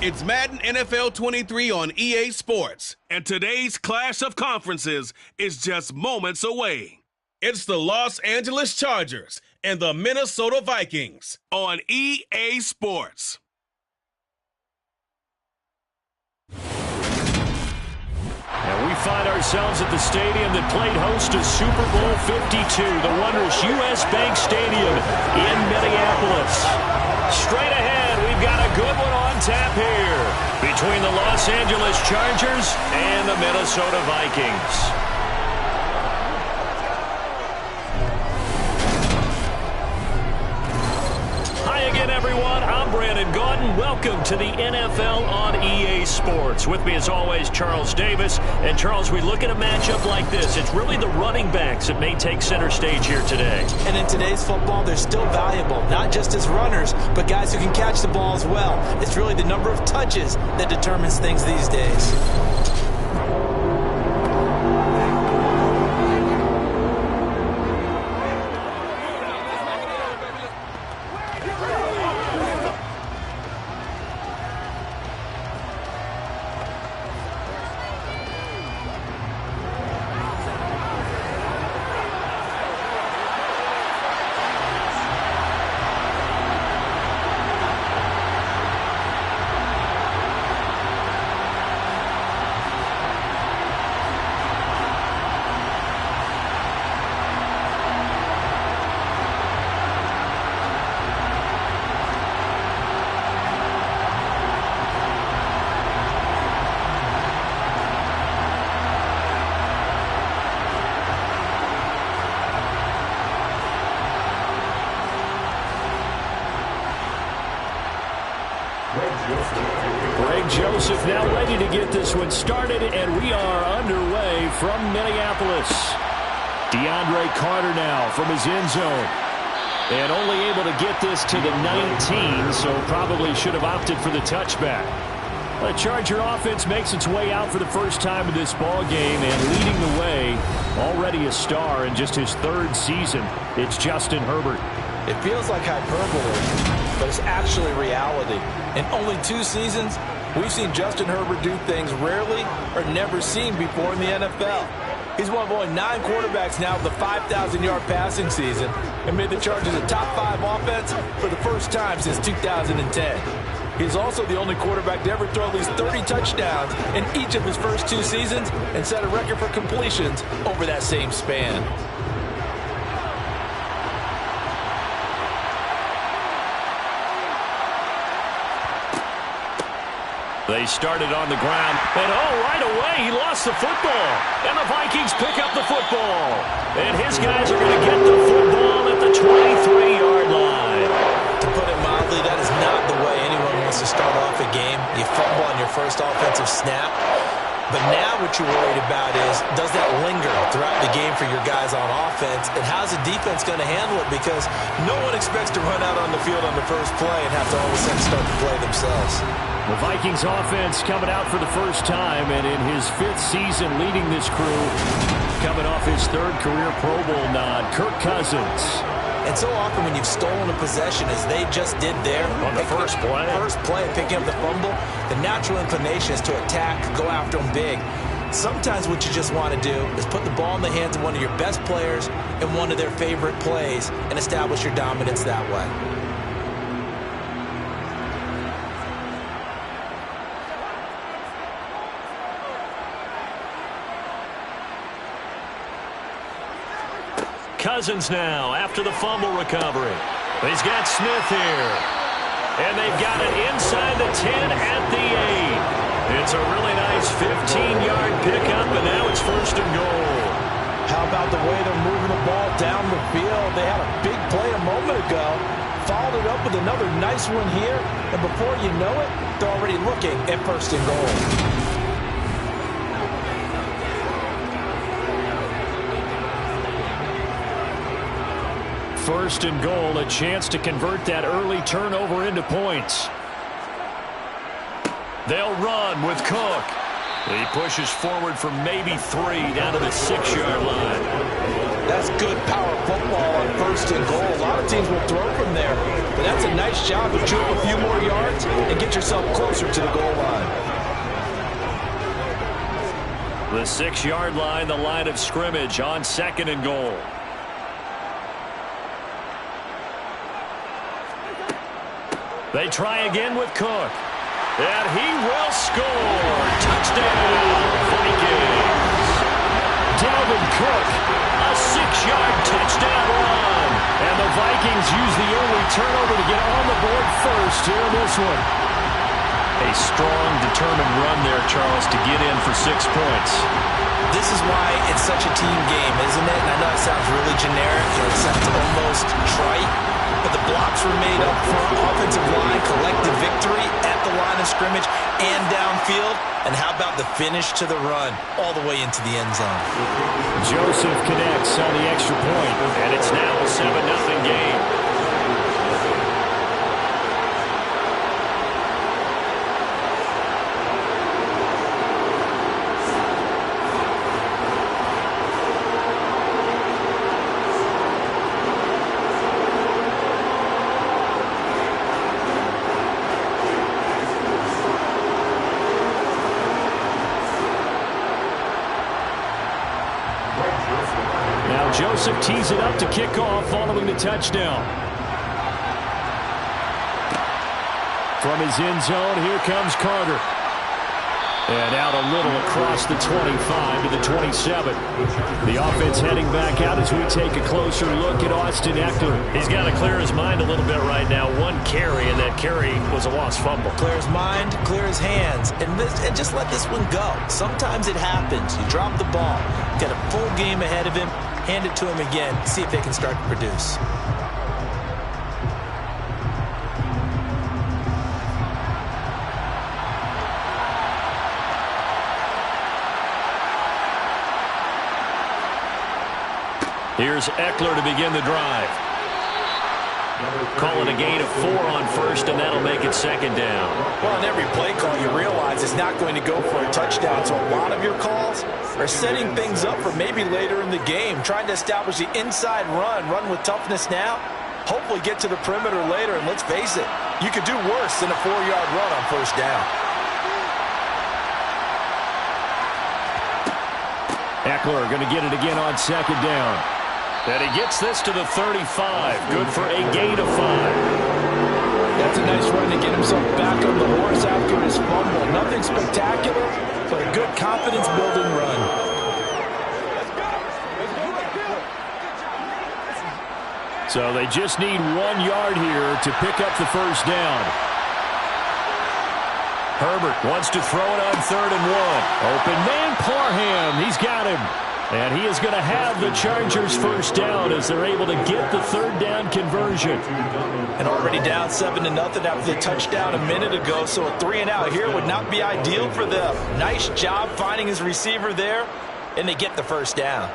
It's Madden NFL 23 on EA Sports, and today's clash of conferences is just moments away. It's the Los Angeles Chargers and the Minnesota Vikings on EA Sports. And we find ourselves at the stadium that played host to Super Bowl 52, the wondrous U.S. Bank Stadium in Minneapolis. Straight ahead, we've got a good one on tap here between the Los Angeles Chargers and the Minnesota Vikings. Everyone, I'm Brandon Gaudin. Welcome to the NFL on EA Sports. With me, as always, Charles Davis. And, Charles, we look at a matchup like this. It's really the running backs that may take center stage here today. And in today's football, they're still valuable, not just as runners, but guys who can catch the ball as well. It's really the number of touches that determines things these days. Joseph now ready to get this one started, and we are underway from Minneapolis. DeAndre Carter now from his end zone. And only able to get this to the 19, so probably should have opted for the touchback. The Charger offense makes its way out for the first time in this ball game, and leading the way, already a star in just his third season, it's Justin Herbert. It feels like hyperbole, but it's actually reality. In only 2 seasons, we've seen Justin Herbert do things rarely or never seen before in the NFL. He's one of only 9 quarterbacks now with a 5,000-yard passing season and made the Chargers a top 5 offense for the first time since 2010. He's also the only quarterback to ever throw at least 30 touchdowns in each of his first 2 seasons and set a record for completions over that same span. They started on the ground, and right away he lost the football. And the Vikings pick up the football. And his guys are going to get the football at the 23-yard line. To put it mildly, that is not the way anyone wants to start off a game. You fumble on your first offensive snap. But now what you're worried about is, does that linger throughout the game for your guys on offense? And how's the defense going to handle it? Because no one expects to run out on the field on the first play and have to all of a sudden start to play themselves. The Vikings offense coming out for the first time, and in his 5th season leading this crew, coming off his 3rd career Pro Bowl nod, Kirk Cousins. And so often when you've stolen a possession, as they just did there, on the first play, picking up the fumble, the natural inclination is to attack, go after them big. Sometimes what you just want to do is put the ball in the hands of one of your best players in one of their favorite plays and establish your dominance that way. Cousins now after the fumble recovery. He's got Smith here. And they've got it inside the 10 at the 8. It's a really nice 15-yard pickup, and now it's 1st and goal. How about the way they're moving the ball down the field? They had a big play a moment ago. Followed it up with another nice one here. And before you know it, they're already looking at 1st and goal. 1st and goal, a chance to convert that early turnover into points. They'll run with Cook. He pushes forward for maybe 3 down to the 6-yard line. That's good power football on 1st and goal. A lot of teams will throw from there, but that's a nice job to chew up a few more yards and get yourself closer to the goal line. The 6-yard line, the line of scrimmage on 2nd and goal. They try again with Cook. And he will score. Touchdown, Vikings. Dalvin Cook, a 6-yard touchdown run. And the Vikings use the early turnover to get on the board first here in this one. A strong, determined run there, Charles, to get in for 6 points. This is why it's such a team game, isn't it? And I know it sounds really generic, and it sounds almost trite, but the blocks were made up front, offensive line, collective victory at the line of scrimmage and downfield. And how about the finish to the run all the way into the end zone? Joseph connects on the extra point, and it's now a 7-0 game. Joseph tees it up to kick off following the touchdown. From his end zone, here comes Carter. And out a little across the 25 to the 27. The offense heading back out as we take a closer look at Austin Eckler. He's got to clear his mind a little bit right now. 1 carry, and that carry was a lost fumble. Clear his mind, clear his hands, and just let this one go. Sometimes it happens. You drop the ball. Got a full game ahead of him. Hand it to him again. See if they can start to produce. Here's Eckler to begin the drive. Call it a gain of 4 on 1st, and that'll make it 2nd down. Well, in every play call, you realize it's not going to go for a touchdown, so a lot of your calls are setting things up for maybe later in the game, trying to establish the inside run with toughness now, hopefully get to the perimeter later, and let's face it, you could do worse than a 4-yard run on 1st down. Eckler going to get it again on 2nd down. And he gets this to the 35. Good for a gain of 5. That's a nice run to get himself back on the horse after his fumble. Nothing spectacular, but a good confidence-building run. So they just need 1 yard here to pick up the 1st down. Herbert wants to throw it on 3rd and 1. Open man, Parham. He's got him. And he is going to have the Chargers 1st down as they're able to get the 3rd down conversion. And already down 7-0 after the touchdown a minute ago, so a 3 and out here would not be ideal for them. Nice job finding his receiver there, and they get the 1st down.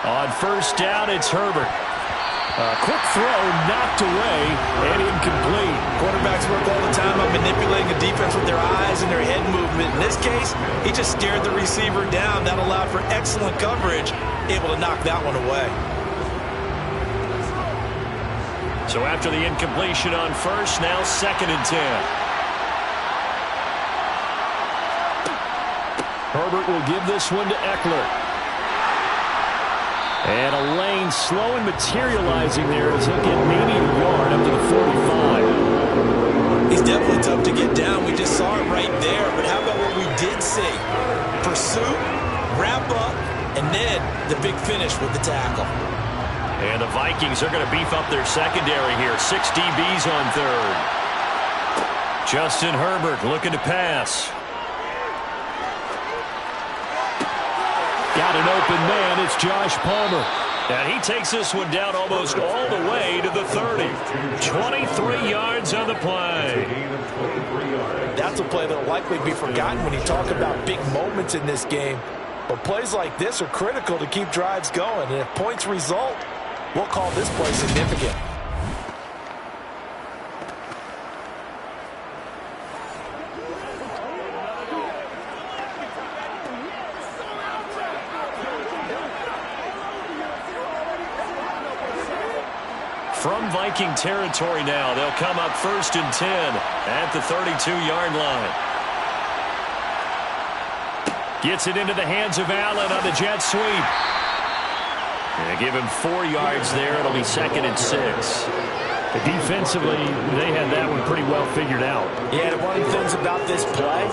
On 1st down, it's Herbert. A quick throw knocked away and incomplete. Quarterbacks work all the time on manipulating the defense with their eyes and their head movement. In this case, he just stared the receiver down. That allowed for excellent coverage, able to knock that one away. So after the incompletion on 1st, now 2nd and 10. Herbert will give this one to Eckler. And a lane slow and materializing there as he'll get maybe a yard up to the 45. He's definitely tough to get down. We just saw it right there. But how about what we did see? Pursuit, wrap up, and then the big finish with the tackle. And the Vikings are going to beef up their secondary here. 6 DBs on 3rd. Justin Herbert looking to pass. Got an open man. It's Josh Palmer. And he takes this one down almost all the way to the 30. 23 yards on the play. That's a play that will likely be forgotten when you talk about big moments in this game. But plays like this are critical to keep drives going. And if points result, we'll call this play significant. From Viking territory now, they'll come up 1st and 10 at the 32-yard line. Gets it into the hands of Allen on the jet sweep. And give him 4 yards there. It'll be 2nd and 6. Defensively, they had that one pretty well figured out. Yeah, and one of the things about this play,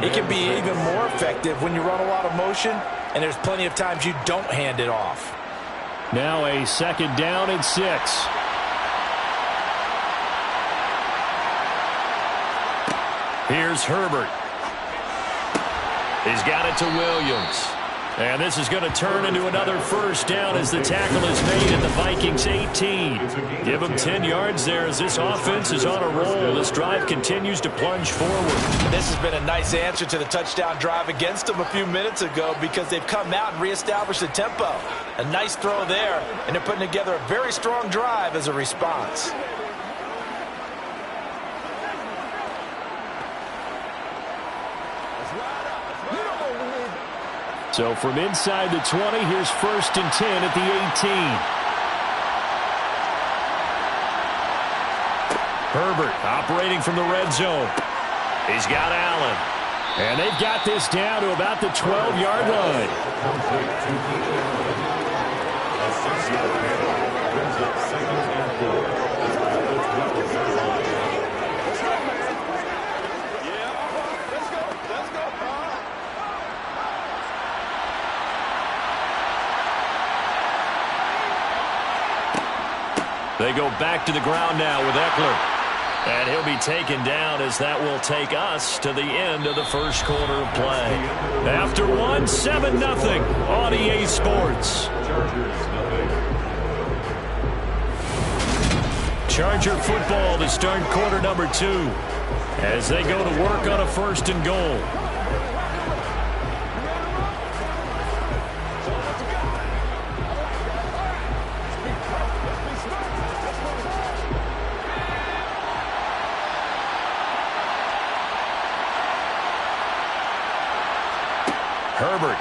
it can be even more effective when you run a lot of motion, and there's plenty of times you don't hand it off. Now a 2nd down and 6. Here's Herbert. He's got it to Williams. And this is going to turn into another 1st down as the tackle is made at the Vikings 18. Give them 10 yards there as this offense is on a roll. This drive continues to plunge forward. This has been a nice answer to the touchdown drive against them a few minutes ago because they've come out and reestablished the tempo. A nice throw there, and they're putting together a very strong drive as a response. So from inside the 20, here's 1st and 10 at the 18. Herbert operating from the red zone. He's got Allen. And they've got this down to about the 12-yard line. They go back to the ground now with Eckler. And he'll be taken down as that will take us to the end of the 1st quarter of play. After 1, 7-0 on EA Sports. Charger football to start quarter number 2 as they go to work on a 1st and goal. Herbert.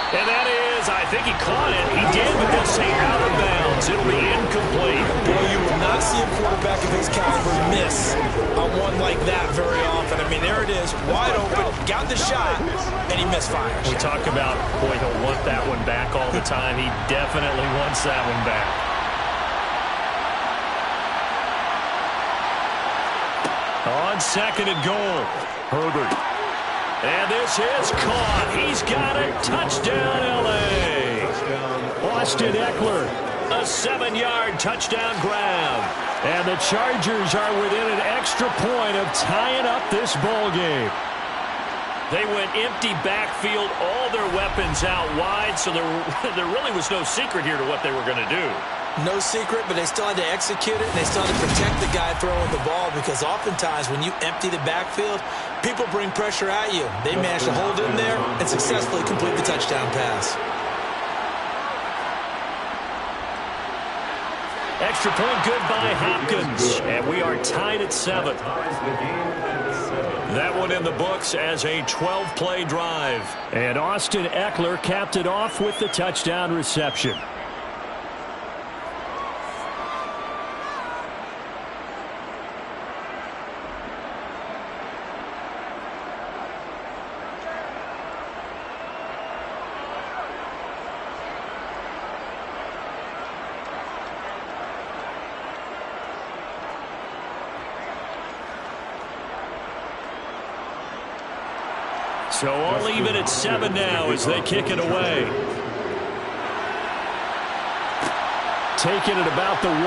And that is, I think he caught it. He did, but they'll say out of bounds. It'll be incomplete. Boy, you will not see a quarterback of his caliber miss on one like that very often. I mean, there it is, wide open, got the shot, and he misfires. We talk about, boy, he'll want that one back all the time. He definitely wants that one back. On 2nd and goal, Herbert. And this is caught. He's got it. Touchdown, L.A. Austin Eckler. A 7-yard touchdown grab. And the Chargers are within an extra point of tying up this ball game. They went empty backfield, all their weapons out wide, so there really was no secret here to what they were going to do. No secret, but they still had to execute it, and they still had to protect the guy throwing the ball because oftentimes when you empty the backfield, people bring pressure at you. They managed to hold in there and successfully complete the touchdown pass. Extra point good by Hopkins, and we are tied at 7. That one in the books as a 12-play drive. And Austin Eckler capped it off with the touchdown reception. So all even at 7 now as they kick it away. Taking it about the 1.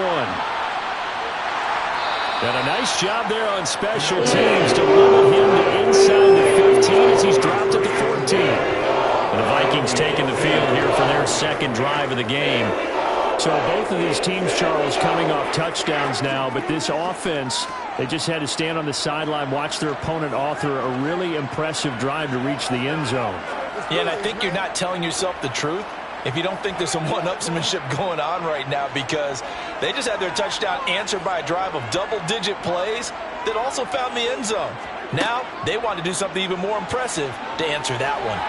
And a nice job there on special teams to limit him to inside the 15 as he's dropped at the 14. And the Vikings taking the field here for their 2nd drive of the game. So both of these teams, Charles, coming off touchdowns now, but this offense, they just had to stand on the sideline, watch their opponent author a really impressive drive to reach the end zone. Yeah, and I think you're not telling yourself the truth if you don't think there's some one-upsmanship going on right now, because they just had their touchdown answered by a drive of double-digit plays that also found the end zone. Now, they want to do something even more impressive to answer that one.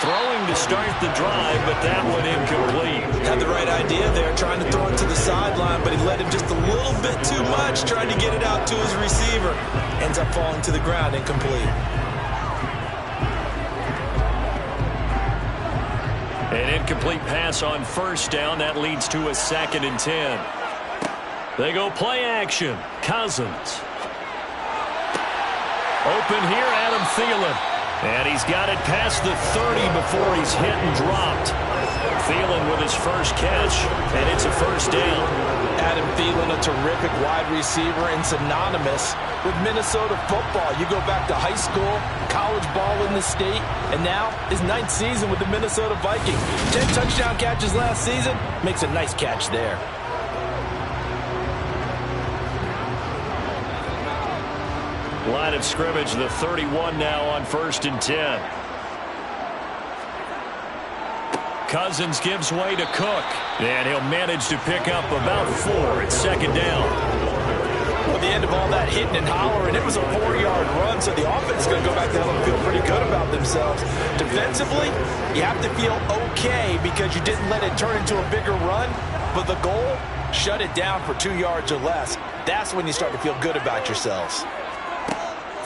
Throwing to start the drive, but that one incomplete. Had the right idea there, trying to throw it to the sideline, but he led him just a little bit too much, trying to get it out to his receiver. Ends up falling to the ground, incomplete. An incomplete pass on first down. That leads to a 2nd and 10. They go play action. Cousins. Open here, Adam Thielen. And he's got it past the 30 before he's hit and dropped. Thielen with his first catch, and it's a first down. Adam Thielen, a terrific wide receiver and synonymous with Minnesota football. You go back to high school, college ball in the state, and now his 9th season with the Minnesota Vikings. 10 touchdown catches last season, makes a nice catch there. Line of scrimmage, the 31 now on 1st and 10. Cousins gives way to Cook, and he'll manage to pick up about 4 at 2nd down. Well, at the end of all that hitting and hollering, it was a 4-yard run, so the offense is going to go back to hell and feel pretty good about themselves. Defensively, you have to feel okay because you didn't let it turn into a bigger run, but the goal, shut it down for 2 yards or less. That's when you start to feel good about yourselves.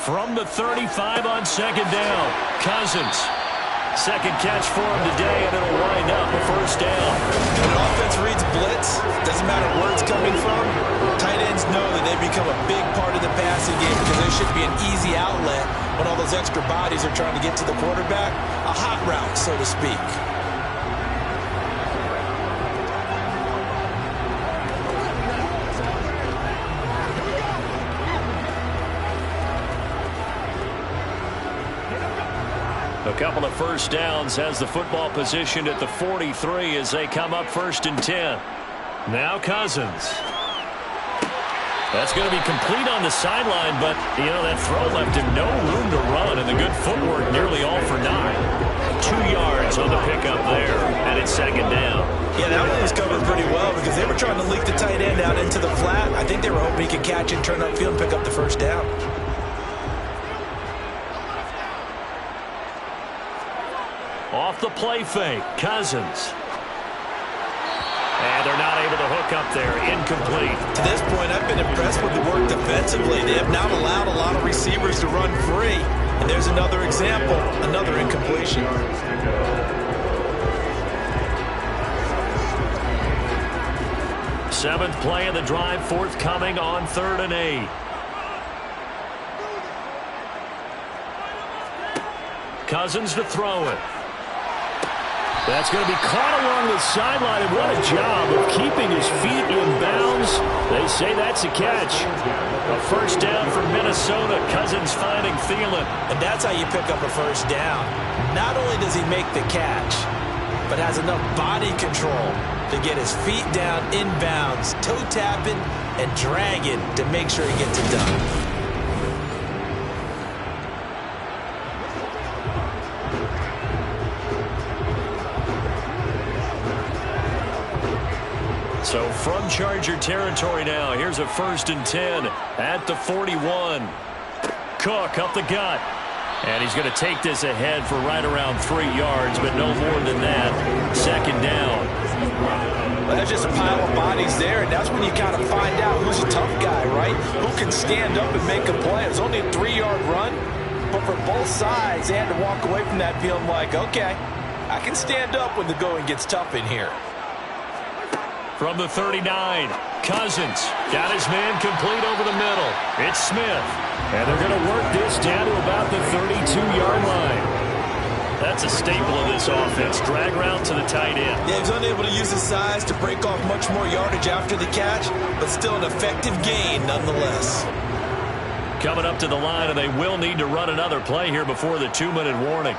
From the 35 on 2nd down, Cousins. Second catch for him today, and it'll wind up a first down. When an offense reads blitz, doesn't matter where it's coming from, tight ends know that they become a big part of the passing game because there should be an easy outlet when all those extra bodies are trying to get to the quarterback. A hot route, so to speak. A couple of first downs has the football positioned at the 43 as they come up 1st and 10. Now Cousins. That's going to be complete on the sideline, but, you know, that throw left him no room to run, and the good footwork nearly all for 9. 2 yards on the pickup there, and it's 2nd down. Yeah, that one was covered pretty well because they were trying to leak the tight end out into the flat. I think they were hoping he could catch it, turn upfield, and pick up the first down. Off the play fake, Cousins. And they're not able to hook up there. Incomplete. To this point, I've been impressed with the work defensively. They have not allowed a lot of receivers to run free. And there's another example, another incompletion. Seventh play of the drive, forthcoming on 3rd and 8. Cousins to throw it. That's going to be caught along the sideline, and what a job of keeping his feet in bounds. They say that's a catch. A first down for Minnesota. Cousins finding Thielen. And that's how you pick up a first down. Not only does he make the catch, but has enough body control to get his feet down in bounds, toe tapping and dragging to make sure he gets it done. So from Charger territory now, here's a 1st and 10 at the 41. Cook up the gut. And he's going to take this ahead for right around 3 yards, but no more than that. 2nd down. Well, there's just a pile of bodies there, and that's when you kind of find out who's a tough guy, right? Who can stand up and make a play. It was only a 3-yard run, but for both sides, they had to walk away from that feeling like, okay, I can stand up when the going gets tough in here. From the 39, Cousins got his man complete over the middle. It's Smith. And they're going to work this down to about the 32-yard line. That's a staple of this offense. Drag route to the tight end. Yeah, he's unable to use his size to break off much more yardage after the catch, but still an effective gain nonetheless. Coming up to the line, and they will need to run another play here before the 2-minute warning.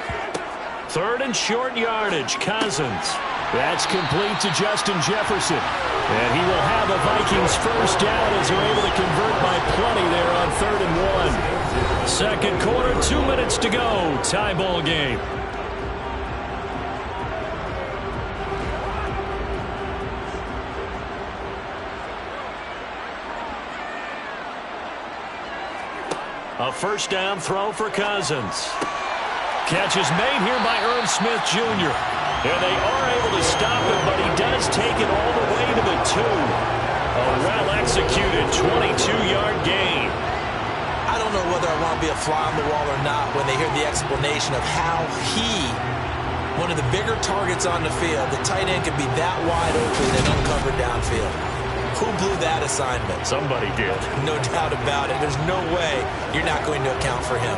3rd and short yardage. Cousins. That's complete to Justin Jefferson. And he will have a Vikings first down as they're able to convert by plenty there on 3rd and 1. Second quarter, 2 minutes to go. Tie ball game. A first down throw for Cousins. Catch is made here by Irv Smith Jr. And they are able to stop him, but he does take it all the way to the 2. A well-executed 22-yard gain. I don't know whether I want to be a fly on the wall or not when they hear the explanation of how he, one of the bigger targets on the field, the tight end could be that wide open and uncovered downfield. Who blew that assignment? Somebody did. No doubt about it. There's no way you're not going to account for him.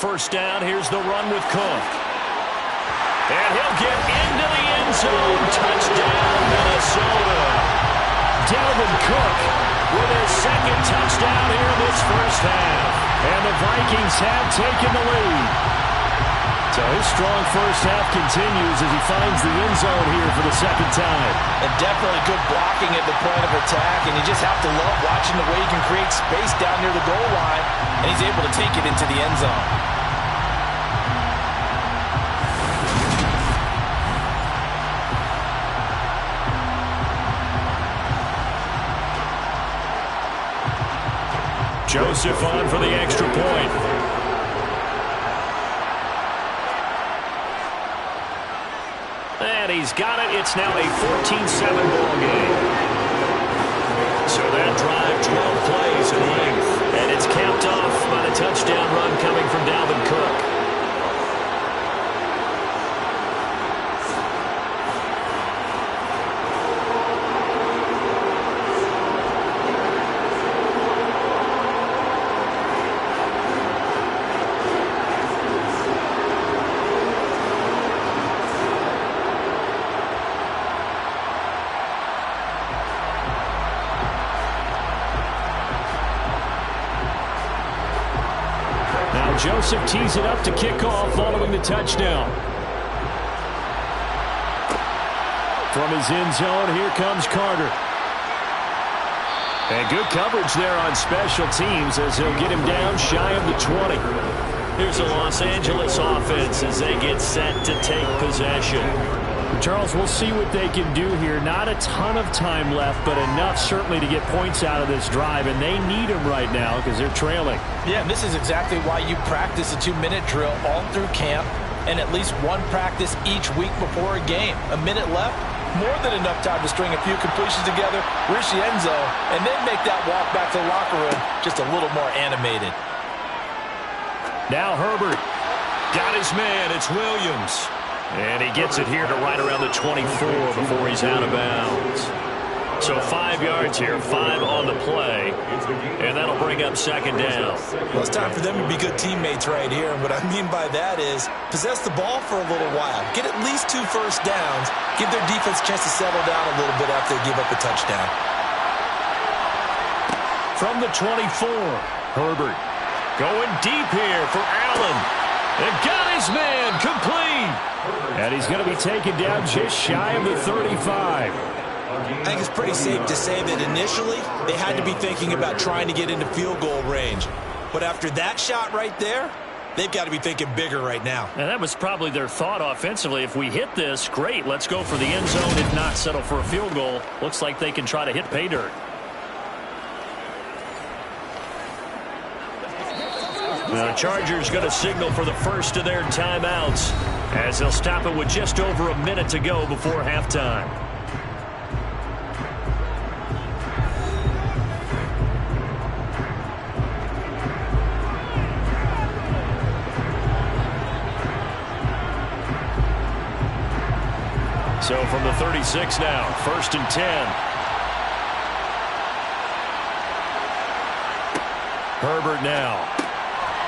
First down, here's the run with Cook. And he'll get into the end zone. Touchdown, Minnesota. Dalvin Cook with his second touchdown here in this first half. And the Vikings have taken the lead. So his strong first half continues as he finds the end zone here for the second time. And definitely good blocking at the point of attack, and you just have to love watching the way he can create space down near the goal line, and he's able to take it into the end zone. Joseph on for the extra point. And he's got it. It's now a 14-7 ball game. So that drive, 12 plays in length. And it's capped off by the touchdown run coming from Dalvin Cook. Joseph tees it up to kick off following the touchdown. From his end zone, here comes Carter. And good coverage there on special teams as he'll get him down shy of the 20. Here's the Los Angeles offense as they get set to take possession. Charles, we'll see what they can do here. Not a ton of time left, but enough certainly to get points out of this drive, and they need them right now because they're trailing. Yeah, and this is exactly why you practice a 2-minute drill all through camp and at least one practice each week before a game. A minute left, more than enough time to string a few completions together, reach the end zone, and then make that walk back to the locker room just a little more animated. Now Herbert got his man. It's Williams. And he gets it here to right around the 24 before he's out of bounds. So 5 yards here, 5 on the play, and that'll bring up second down. Well, it's time for them to be good teammates right here. And what I mean by that is possess the ball for a little while. Get at least 2 first downs. Give their defense a chance to settle down a little bit after they give up a touchdown. From the 24, Herbert going deep here for Allen. And got his man complete. And he's going to be taken down just shy of the 35. I think it's pretty safe to say that initially they had to be thinking about trying to get into field goal range. But after that shot right there, they've got to be thinking bigger right now. And that was probably their thought offensively. If we hit this, great, let's go for the end zone. If not, settle for a field goal. Looks like they can try to hit pay dirt. The Chargers going to signal for the first of their timeouts as they'll stop it with just over a minute to go before halftime. So from the 36 now, 1st and 10. Herbert now.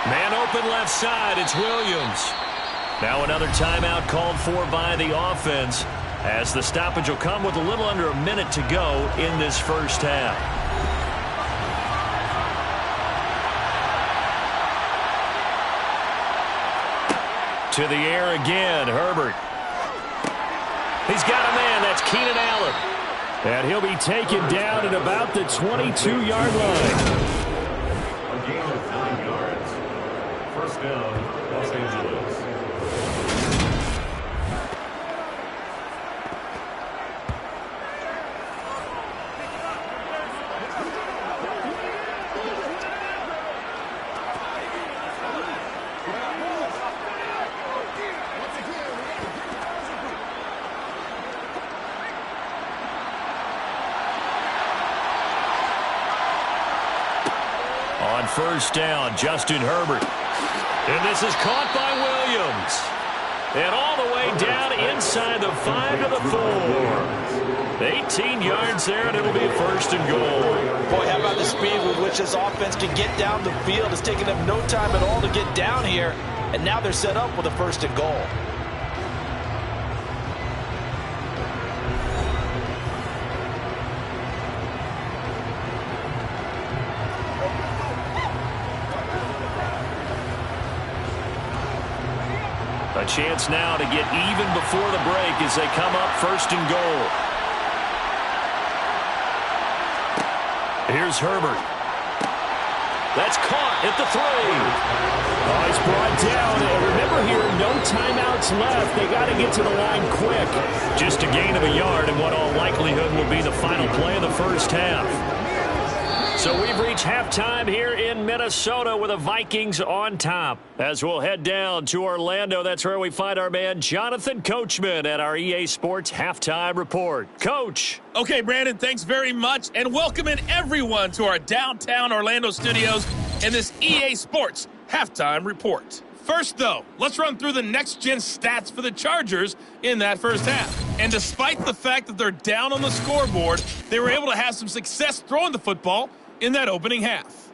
Man open left side, it's Williams. Now another timeout called for by the offense as the stoppage will come with a little under a minute to go in this first half. To the air again, Herbert. He's got a man. That's Keenan Allen. And he'll be taken down at about the 22-yard line. A gain of 9 yards. First down, Los Angeles. On first down, Justin Herbert. And this is caught by Williams. And all the way down inside the 5 to the 4. 18 yards there, and it'll be first and goal. Boy, how about the speed with which this offense can get down the field? It's taken them no time at all to get down here. And now they're set up with a first and goal. A chance now to get even before the break as they come up first and goal. Here's Herbert. That's caught at the 3. Oh, he's brought down. And remember here, no timeouts left. They got to get to the line quick. Just a gain of a yard in what all likelihood will be the final play of the first half. So we've reached halftime here in Minnesota with the Vikings on top. As we'll head down to Orlando, that's where we find our man Jonathan Coachman at our EA Sports Halftime Report. Coach. Okay, Brandon, thanks very much, and welcoming everyone to our downtown Orlando studios in this EA Sports Halftime Report. First, though, let's run through the next-gen stats for the Chargers in that first half. And despite the fact that they're down on the scoreboard, they were able to have some success throwing the football in that opening half.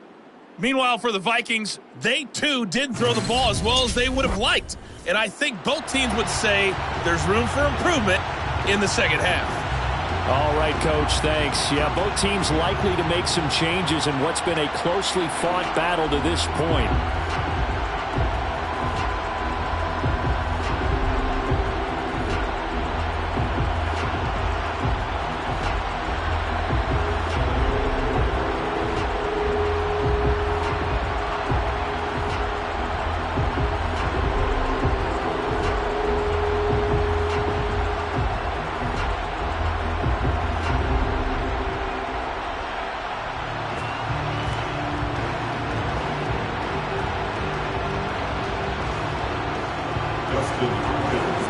Meanwhile, for the Vikings, they too didn't throw the ball as well as they would have liked. And I think both teams would say there's room for improvement in the second half. All right, Coach, thanks. Yeah, both teams likely to make some changes in what's been a closely fought battle to this point.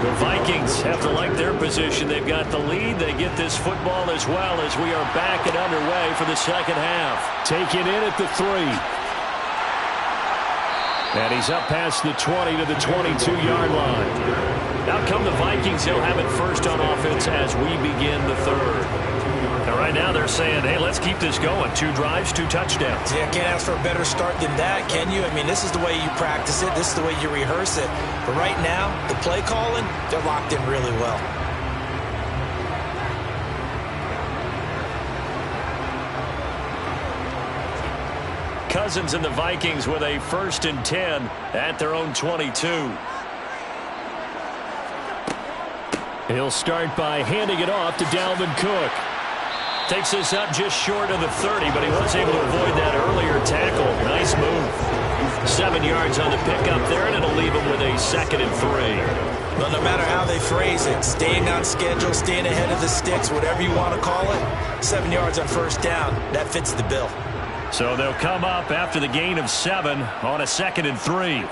The Vikings have to like their position. They've got the lead. They get this football as well as we are back and underway for the second half. Taken in at the 3. And he's up past the 20 to the 22-yard line. Now come the Vikings. They'll have it first on offense as we begin the third. Now right now they're saying, hey, let's keep this going. 2 drives, 2 touchdowns. Yeah, can't ask for a better start than that, can you? I mean, this is the way you practice it. This is the way you rehearse it. But right now, the play calling, they're locked in really well. Cousins and the Vikings with a 1st and 10 at their own 22. He'll start by handing it off to Dalvin Cook. Takes this up just short of the 30, but he was able to avoid that earlier tackle. Nice move. 7 yards on the pickup there, and it'll leave him with a 2nd and 3. Well, no matter how they phrase it, staying on schedule, staying ahead of the sticks, whatever you want to call it, 7 yards on first down, that fits the bill. So they'll come up after the gain of 7 on a 2nd and 3.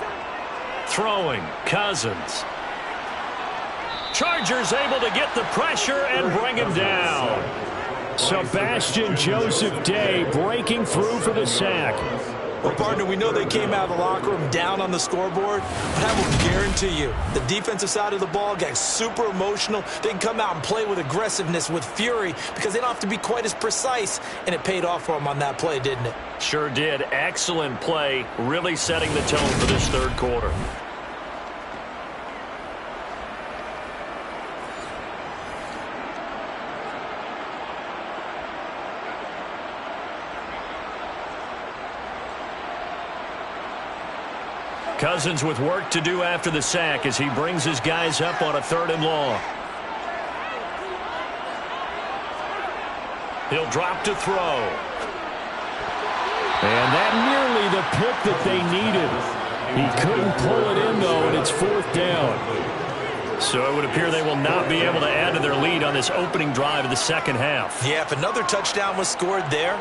Throwing, Cousins. Chargers able to get the pressure and bring him down. Sebastian Joseph Day breaking through for the sack. Well, partner, we know they came out of the locker room down on the scoreboard, but I will guarantee you the defensive side of the ball got super emotional. They can come out and play with aggressiveness, with fury, because they don't have to be quite as precise, and it paid off for them on that play, didn't it? Sure did. Excellent play, really setting the tone for this third quarter. Cousins with work to do after the sack as he brings his guys up on a 3rd and long. He'll drop to throw. And that nearly the pick that they needed. He couldn't pull it in, though, and it's 4th down. So it would appear they will not be able to add to their lead on this opening drive of the second half. Yeah, if another touchdown was scored there,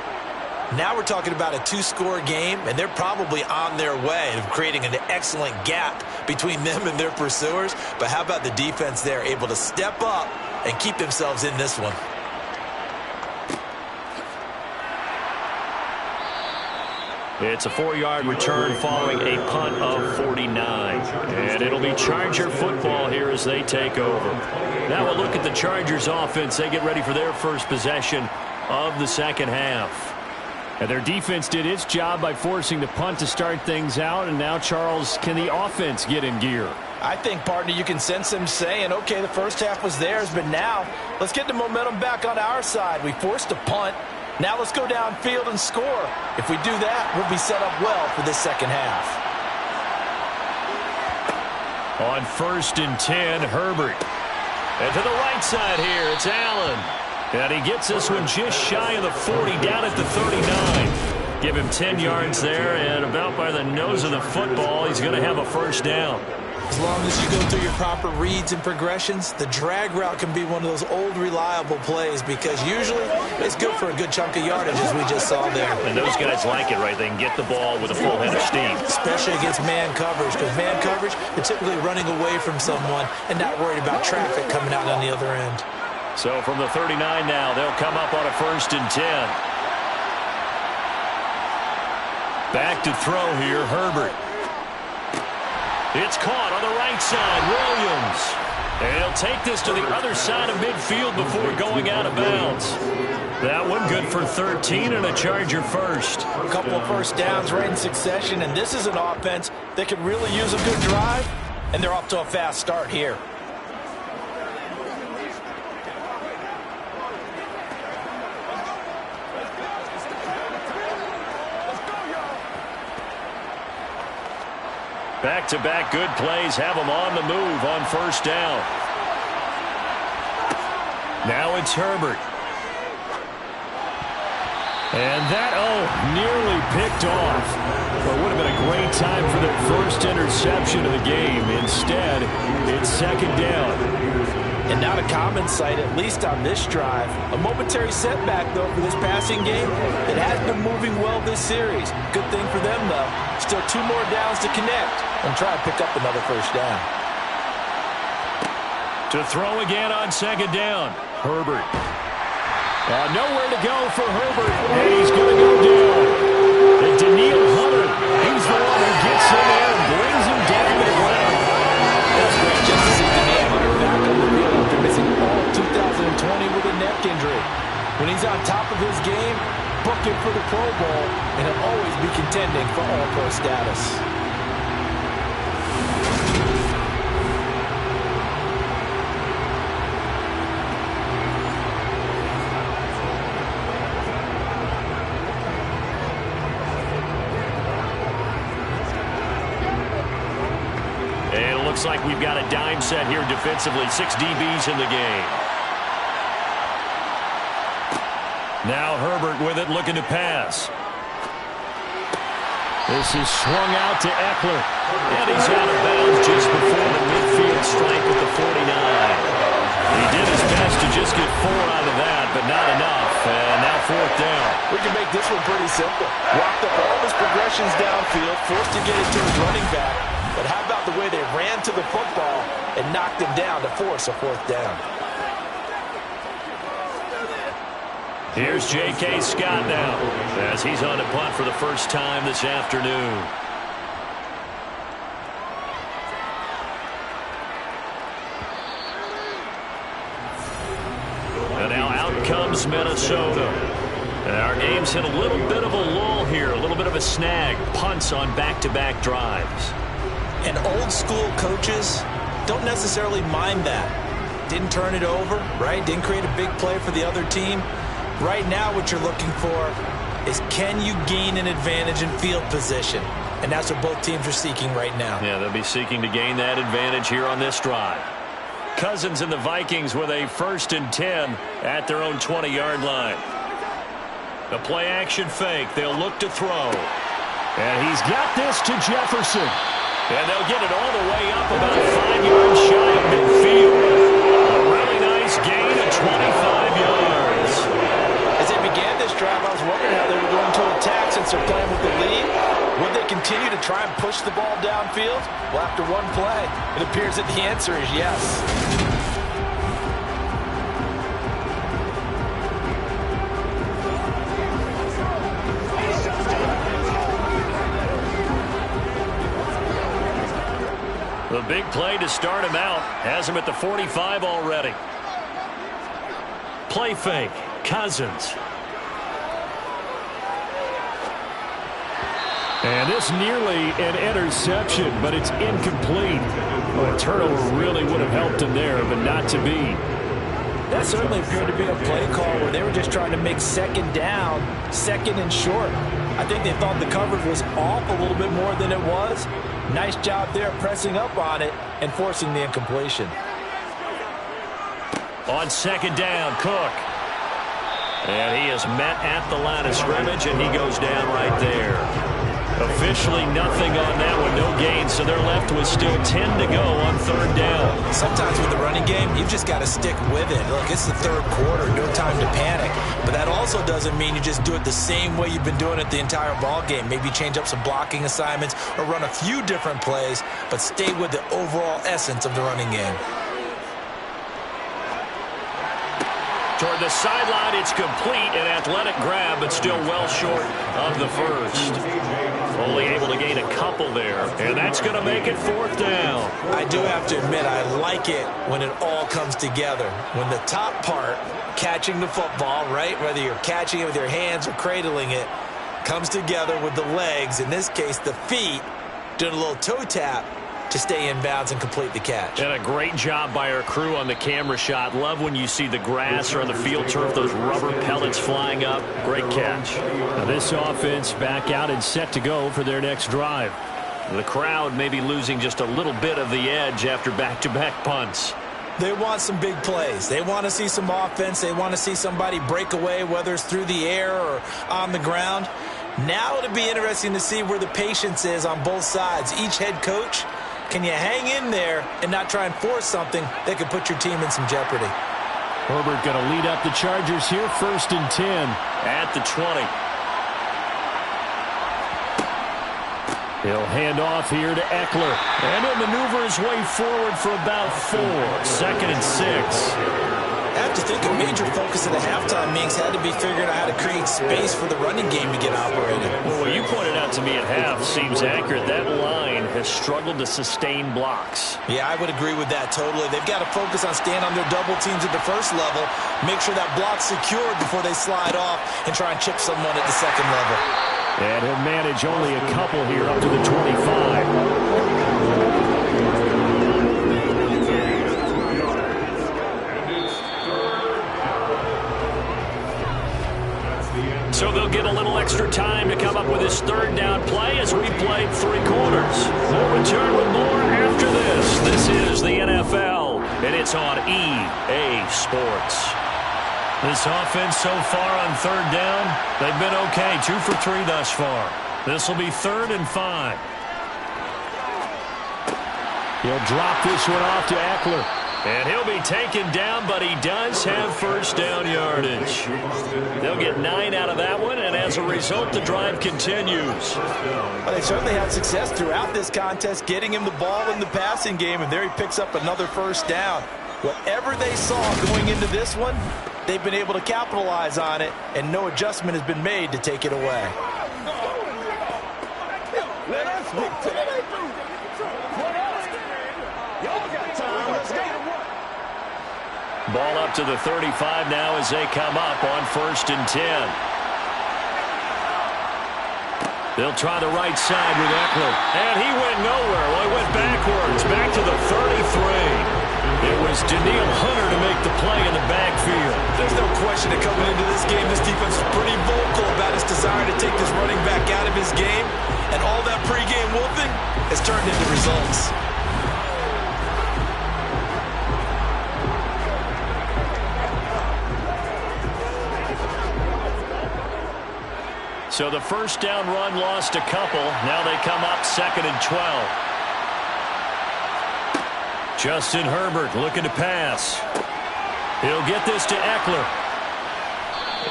now we're talking about a 2-score game, and they're probably on their way of creating an excellent gap between them and their pursuers. But how about the defense there, able to step up and keep themselves in this one? It's a 4-yard return following a punt of 49. And it'll be Charger football here as they take over. Now we'll look at the Chargers offense. They get ready for their first possession of the second half. And their defense did its job by forcing the punt to start things out. And now, Charles, can the offense get in gear? I think, partner, you can sense them saying, okay, the first half was theirs, but now let's get the momentum back on our side. We forced a punt. Now let's go downfield and score. If we do that, we'll be set up well for this second half. On 1st and 10, Herbert. And to the right side here, it's Allen. And he gets this one just shy of the 40, down at the 39. Give him 10 yards there, and about by the nose of the football, he's going to have a first down. As long as you go through your proper reads and progressions, the drag route can be one of those old reliable plays because usually it's good for a good chunk of yardage, as we just saw there. And those guys like it, right? They can get the ball with a full head of steam. Especially against man coverage, because man coverage, they're typically running away from someone and not worried about traffic coming out on the other end. So from the 39 now, they'll come up on a 1st and 10. Back to throw here, Herbert. It's caught on the right side, Williams. And he'll take this to the other side of midfield before going out of bounds. That one good for 13 and a Charger first. A couple of first downs right in succession, and this is an offense that could really use a good drive, and they're off to a fast start here. Back-to-back good plays have them on the move on 1st down. Now it's Herbert. And that, nearly picked off. But it would have been a great time for their first interception of the game. Instead, it's 2nd down. And not a common sight, at least on this drive. A momentary setback, though, for this passing game. It has been moving well this series. Good thing for them, though. Still 2 more downs to connect and try to pick up another first down. To throw again on 2nd down, Herbert. Nowhere to go for Herbert, and he's going to go down. And Daniil Hunter, he's the one who gets him there and brings him down to the ground. That's great just to see Daniil Hunter back on the field after missing all 2020 with a neck injury. When he's on top of his game, book him for the Pro Bowl, and he'll always be contending for All-Pro status. Looks like we've got a dime set here defensively. 6 DBs in the game. Now Herbert with it, looking to pass. This is swung out to Eckler. And he's out of bounds just before the midfield strike at the 49. He did his best to just get 4 out of that, but not enough. And now 4th down. We can make this one pretty simple. Walked up all of his progressions downfield, forced to get it to his running back. But how about the way they ran to the football and knocked him down to force a 4th down? Here's J.K. Scott now as he's on a punt for the first time this afternoon. And now out comes Minnesota. And our game's hit a little bit of a lull here, a little bit of a snag. Punts on back-to-back drives. And old-school coaches don't necessarily mind that. Didn't turn it over, right? Didn't create a big play for the other team. Right now what you're looking for is, can you gain an advantage in field position? and that's what both teams are seeking right now. Yeah, they'll be seeking to gain that advantage here on this drive. Cousins and the Vikings with a 1st and 10 at their own 20-yard line. The play action fake. They'll look to throw. And he's got this to Jefferson. And they'll get it all the way up about 5 yards shy of midfield. A really nice gain of 25 yards. As they began this drive, I was wondering how they were going to attack since they're playing with the lead. Would they continue to try and push the ball downfield? Well, after one play, it appears that the answer is yes. The big play to start him out has him at the 45 already. Play fake. Cousins. And this nearly an interception, but it's incomplete. Well, a turnover really would have helped him there, but not to be. That certainly appeared to be a play call where they were just trying to make second down, second and short. I think they thought the coverage was off a little bit more than it was. Nice job there pressing up on it and forcing the incompletion. On second down, Cook. And he is met at the line of scrimmage, and he goes down right there. Officially nothing on that one, no gain, so they're left with still 10 to go on 3rd down. Sometimes with the running game, you've just got to stick with it. Look, it's the 3rd quarter, no time to panic. But that also doesn't mean you just do it the same way you've been doing it the entire ball game. Maybe change up some blocking assignments or run a few different plays, but stay with the overall essence of the running game. Toward the sideline, it's complete, an athletic grab, but still well short of the first. Only able to gain a couple there, and that's going to make it 4th down. I do have to admit, I like it when it all comes together. When the top part, catching the football, right, whether you're catching it with your hands or cradling it, comes together with the legs, in this case the feet, doing a little toe tap to stay in bounds and complete the catch. And a great job by our crew on the camera shot. Love when you see the grass or the field turf, those rubber pellets flying up. Great catch. Now this offense back out and set to go for their next drive. The crowd may be losing just a little bit of the edge after back-to-back punts. They want some big plays. They want to see some offense. They want to see somebody break away, whether it's through the air or on the ground. Now it'll be interesting to see where the patience is on both sides. Each head coach, can you hang in there and not try and force something that could put your team in some jeopardy? Herbert going to lead up the Chargers here, 1st and 10. At the 20. He'll hand off here to Eckler. And he'll maneuver his way forward for about 4. 2nd and 6. I have to think a major focus of the halftime meetings had to be figuring out how to create space for the running game to get operated. Well, what you pointed out to me at half seems accurate. That line has struggled to sustain blocks. Yeah, I would agree with that totally. They've got to focus on staying on their double teams at the first level, make sure that block's secured before they slide off and try and chip someone at the second level. And he'll manage only a couple here up to the 25. So they'll get a little extra time to come up with his 3rd down play as we played 3 quarters. We'll return with more after this. This is the NFL, and it's on EA Sports. This offense so far on 3rd down, they've been okay. 2 for 3 thus far. This will be 3rd and 5. He'll drop this one off to Eckler. And he'll be taken down, but he does have 1st down yardage. They'll get 9 out of that one, and as a result, the drive continues. Well, they certainly had success throughout this contest, getting him the ball in the passing game, and there he picks up another 1st down. Whatever they saw going into this one, they've been able to capitalize on it, and no adjustment has been made to take it away. Let us get to Ball up to the 35 now as they come up on 1st and 10. They'll try the right side with Eckler. And he went nowhere. Well, he went backwards, back to the 33. It was Daniil Hunter to make the play in the backfield. There's no question that coming into this game, this defense is pretty vocal about its desire to take this running back out of his game. And all that pregame wolfing has turned into results. So the first down run lost a couple. Now they come up 2nd and 12. Justin Herbert looking to pass. He'll get this to Eckler.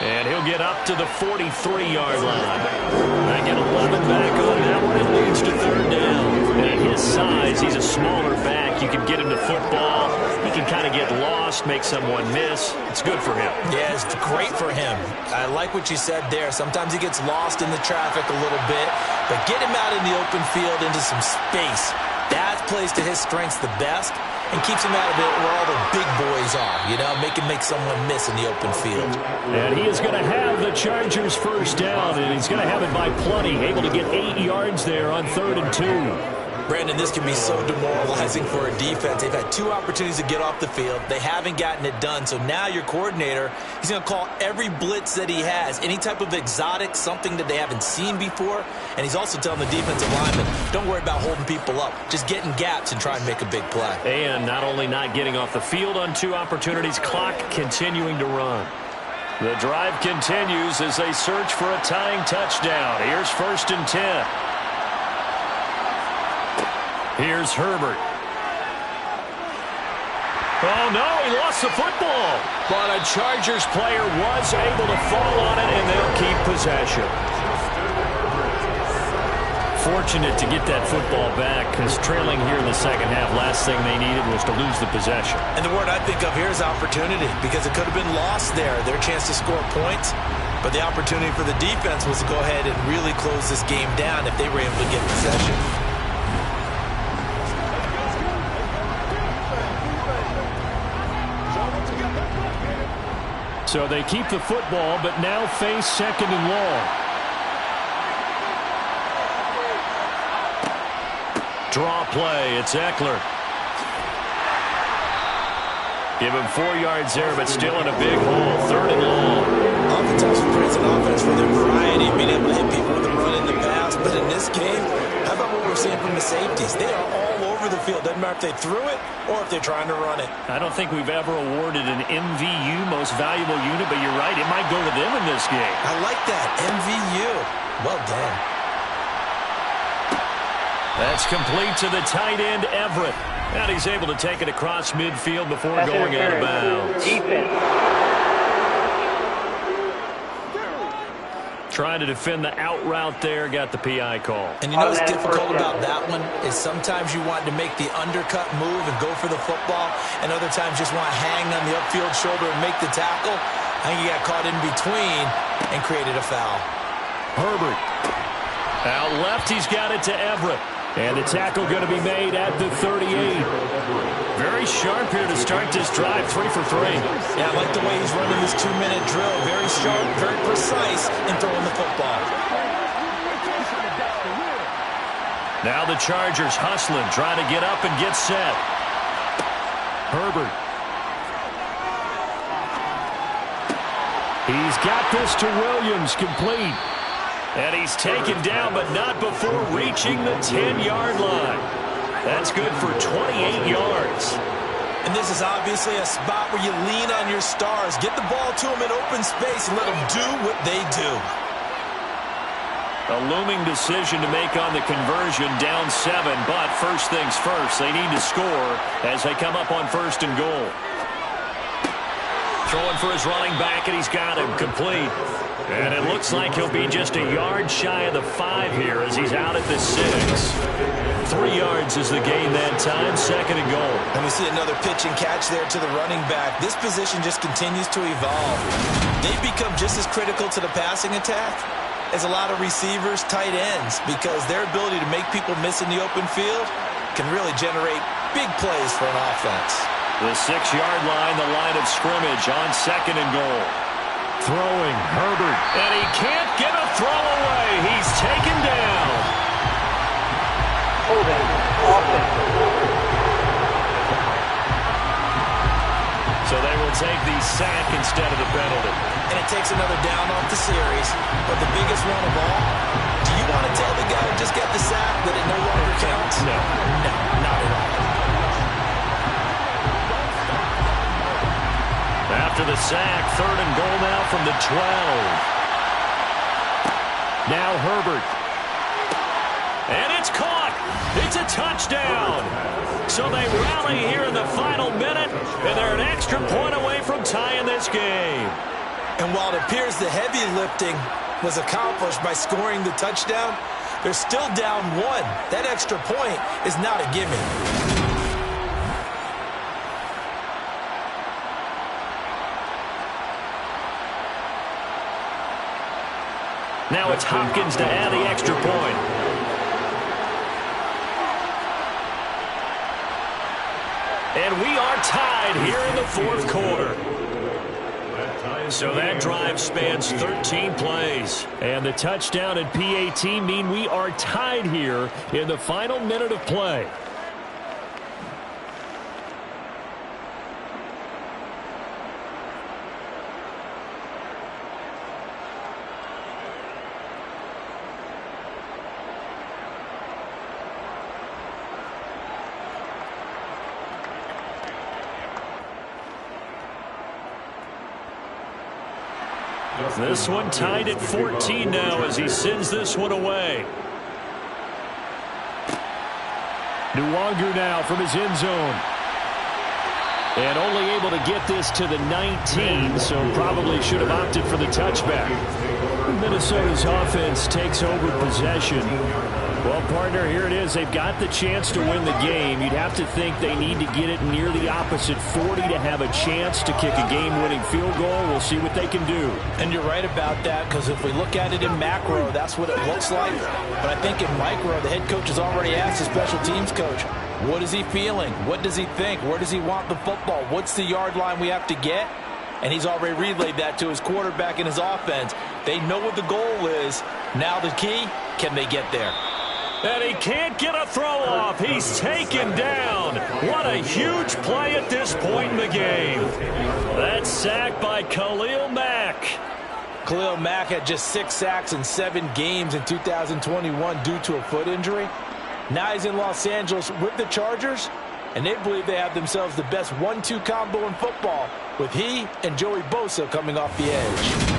And he'll get up to the 43-yard line. They get 11 back on that one. It leads to 3rd down. And at his size, he's a smaller back. You can get him to football. He can kind of get lost, make someone miss. It's good for him. Yeah, it's great for him. I like what you said there. Sometimes he gets lost in the traffic a little bit. But get him out in the open field into some space. That plays to his strengths the best and keeps him out of it where all the big boys are, you know, make him make someone miss in the open field. And he is going to have the Chargers first down, and he's going to have it by plenty, able to get 8 yards there on 3rd and 2. Brandon, this can be so demoralizing for a defense. They've had 2 opportunities to get off the field. They haven't gotten it done. So now your coordinator, he's going to call every blitz that he has, any type of exotic, something that they haven't seen before. And he's also telling the defensive lineman, don't worry about holding people up. Just get in gaps and try and make a big play. And not only not getting off the field on 2 opportunities, clock continuing to run. The drive continues as they search for a tying touchdown. Here's 1st and 10. Here's Herbert. Oh, no, he lost the football. But a Chargers player was able to fall on it, and they'll keep possession. Fortunate to get that football back, because trailing here in the second half, last thing they needed was to lose the possession. And the word I think of here is opportunity, because it could have been lost there, their chance to score points. But the opportunity for the defense was to go ahead and really close this game down if they were able to get possession. So they keep the football, but now face 2nd and long. Draw play. It's Eckler. Give him 4 yards there, but still in a big hole. 3rd and long. Oftentimes we praise an offense for their variety, being able to hit people with the run in the pass. But in this game, how about what we're seeing from the safeties? They are all over the field. Doesn't matter if they threw it or if they're trying to run it. I don't think we've ever awarded an MVU, most valuable unit, but you're right. It might go to them in this game. I like that. MVU. Well done. That's complete to the tight end, Everett. And he's able to take it across midfield before going out of bounds. Trying to defend the out route there, got the PI call. And you know what's difficult about that one is sometimes you want to make the undercut move and go for the football, and other times just want to hang on the upfield shoulder and make the tackle. I think he got caught in between and created a foul. Herbert. Out left, he's got it to Everett. And the tackle going to be made at the 38. Very sharp here to start this drive, 3 for 3. Yeah, I like the way he's running this 2-minute drill. Very sharp, very precise in throwing the football. Now the Chargers hustling, trying to get up and get set. Herbert. He's got this to Williams, complete. And he's taken down, but not before reaching the 10-yard line. That's good for 28 yards. And this is obviously a spot where you lean on your stars. Get the ball to them in open space and let them do what they do. A looming decision to make on the conversion, down 7. But first things first, they need to score as they come up on 1st and goal. Throwing for his running back, and he's got him complete. And it looks like he'll be just a yard shy of the 5 here as he's out at the 6. 3 yards is the gain that time, 2nd and goal. And we see another pitch and catch there to the running back. This position just continues to evolve. They've become just as critical to the passing attack as a lot of receivers, tight ends, because their ability to make people miss in the open field can really generate big plays for an offense. The 6-yard line, the line of scrimmage on 2nd and goal. Throwing, Herbert, and he can't get a throw away. He's taken down. So they will take the sack instead of the penalty. And it takes another down off the series. But the biggest one of all, do you want to tell the guy who just got the sack that it no longer counts? No. No, not at all. After the sack, 3rd and goal now from the 12. Now Herbert. And it's caught. It's a touchdown. So they rally here in the final minute, and they're an extra point away from tying this game. And while it appears the heavy lifting was accomplished by scoring the touchdown, they're still down 1. That extra point is not a gimme. Now it's Hopkins to add the extra point. And we are tied here in the 4th quarter. So that drive spans 13 plays. And the touchdown and PAT mean we are tied here in the final minute of play. This one tied at 14 now as he sends this one away. Nwangu now from his end zone. And only able to get this to the 19, so probably should have opted for the touchback. Minnesota's offense takes over possession. Well, partner, here it is. They've got the chance to win the game. You'd have to think they need to get it near the opposite 40 to have a chance to kick a game-winning field goal. We'll see what they can do. And you're right about that, because if we look at it in macro, that's what it looks like. But I think in micro, the head coach has already asked the special teams coach, what is he feeling? What does he think? Where does he want the football? What's the yard line we have to get? And he's already relayed that to his quarterback and his offense. They know what the goal is. Now the key, can they get there? And he can't get a throw off. He's taken down. What a huge play at this point in the game. That's sacked by Khalil Mack. Khalil Mack had just 6 sacks in 7 games in 2021 due to a foot injury. Now he's in Los Angeles with the Chargers, and they believe they have themselves the best 1-2 combo in football with he and Joey Bosa coming off the edge.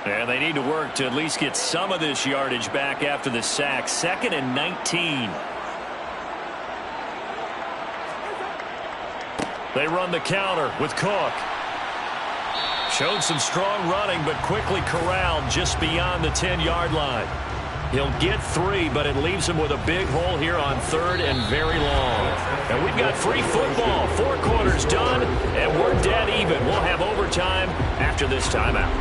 And they need to work to at least get some of this yardage back after the sack. 2nd and 19. They run the counter with Cook. Showed some strong running, but quickly corralled just beyond the 10-yard line. He'll get 3, but it leaves him with a big hole here on 3rd and very long. And we've got free football. 4 quarters done, and we're dead even. We'll have overtime after this timeout.